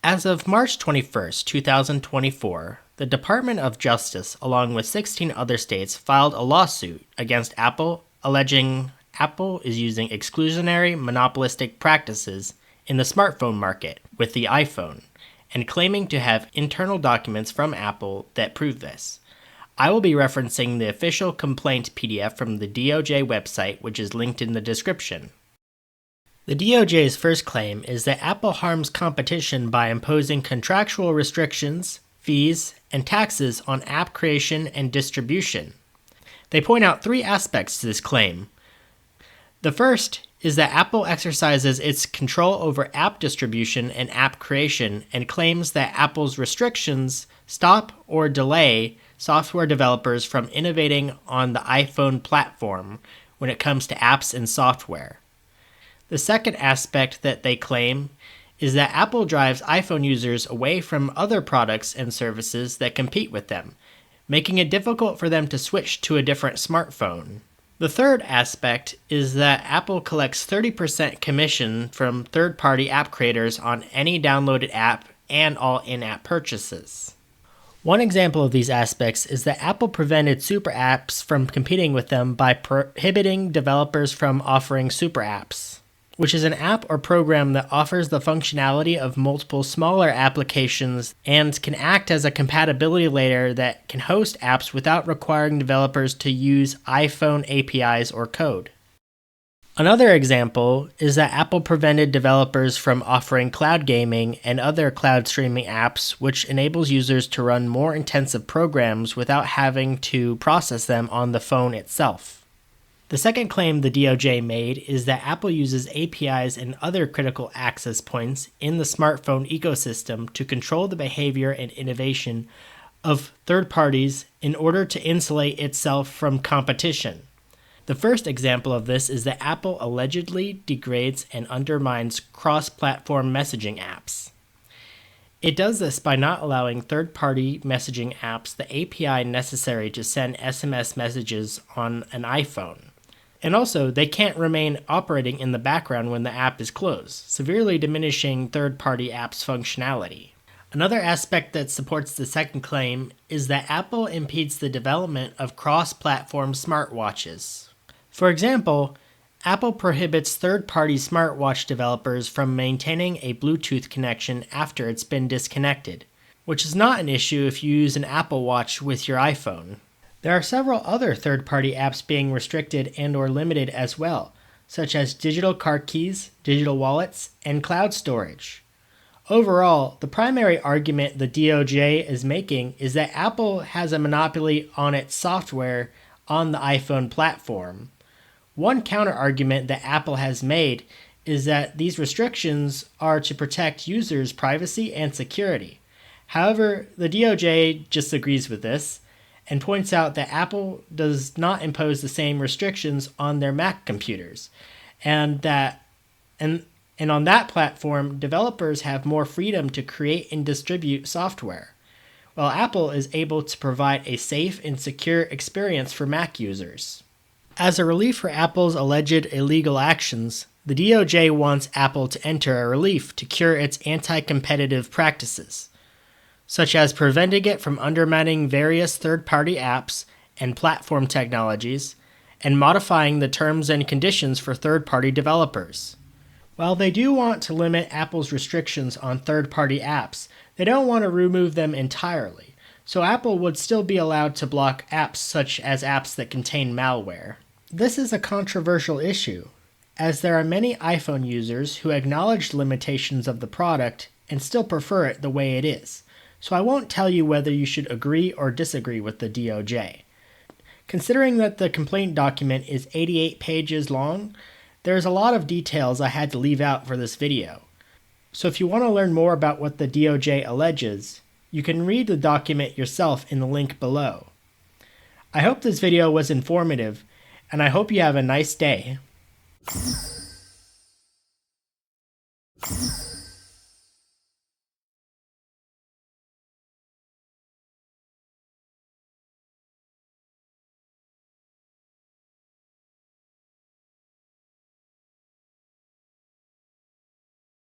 As of March 21st, 2024, the Department of Justice, along with 16 other states, filed a lawsuit against Apple, alleging Apple is using exclusionary monopolistic practices in the smartphone market with the iPhone, and claiming to have internal documents from Apple that prove this. I will be referencing the official complaint PDF from the DOJ website, which is linked in the description. The DOJ's first claim is that Apple harms competition by imposing contractual restrictions, fees, and taxes on app creation and distribution. They point out three aspects to this claim. The first is that Apple exercises its control over app distribution and app creation and claims that Apple's restrictions stop or delay software developers from innovating on the iPhone platform when it comes to apps and software. The second aspect that they claim is that Apple drives iPhone users away from other products and services that compete with them, making it difficult for them to switch to a different smartphone. The third aspect is that Apple collects 30% commission from third-party app creators on any downloaded app and all in-app purchases. One example of these aspects is that Apple prevented super apps from competing with them by prohibiting developers from offering super apps, which is an app or program that offers the functionality of multiple smaller applications and can act as a compatibility layer that can host apps without requiring developers to use iPhone APIs or code. Another example is that Apple prevented developers from offering cloud gaming and other cloud streaming apps, which enables users to run more intensive programs without having to process them on the phone itself. The second claim the DOJ made is that Apple uses APIs and other critical access points in the smartphone ecosystem to control the behavior and innovation of third parties in order to insulate itself from competition. The first example of this is that Apple allegedly degrades and undermines cross-platform messaging apps. It does this by not allowing third-party messaging apps the API necessary to send SMS messages on an iPhone. And also, they can't remain operating in the background when the app is closed, severely diminishing third-party apps' functionality. Another aspect that supports the second claim is that Apple impedes the development of cross-platform smartwatches. For example, Apple prohibits third-party smartwatch developers from maintaining a Bluetooth connection after it's been disconnected, which is not an issue if you use an Apple Watch with your iPhone. There are several other third-party apps being restricted and/or limited as well, such as digital car keys, digital wallets, and cloud storage. Overall, the primary argument the DOJ is making is that Apple has a monopoly on its software on the iPhone platform. One counter-argument that Apple has made is that these restrictions are to protect users' privacy and security. However, the DOJ disagrees with this and points out that Apple does not impose the same restrictions on their Mac computers, and on that platform, developers have more freedom to create and distribute software, while Apple is able to provide a safe and secure experience for Mac users. As a relief for Apple's alleged illegal actions, the DOJ wants Apple to enter a relief to cure its anti-competitive practices, such as preventing it from undermining various third-party apps and platform technologies, and modifying the terms and conditions for third-party developers. While they do want to limit Apple's restrictions on third-party apps, they don't want to remove them entirely, so Apple would still be allowed to block apps such as apps that contain malware. This is a controversial issue, as there are many iPhone users who acknowledge limitations of the product and still prefer it the way it is, so I won't tell you whether you should agree or disagree with the DOJ. Considering that the complaint document is 88 pages long, there's a lot of details I had to leave out for this video. So if you want to learn more about what the DOJ alleges, you can read the document yourself in the link below. I hope this video was informative, and I hope you have a nice day.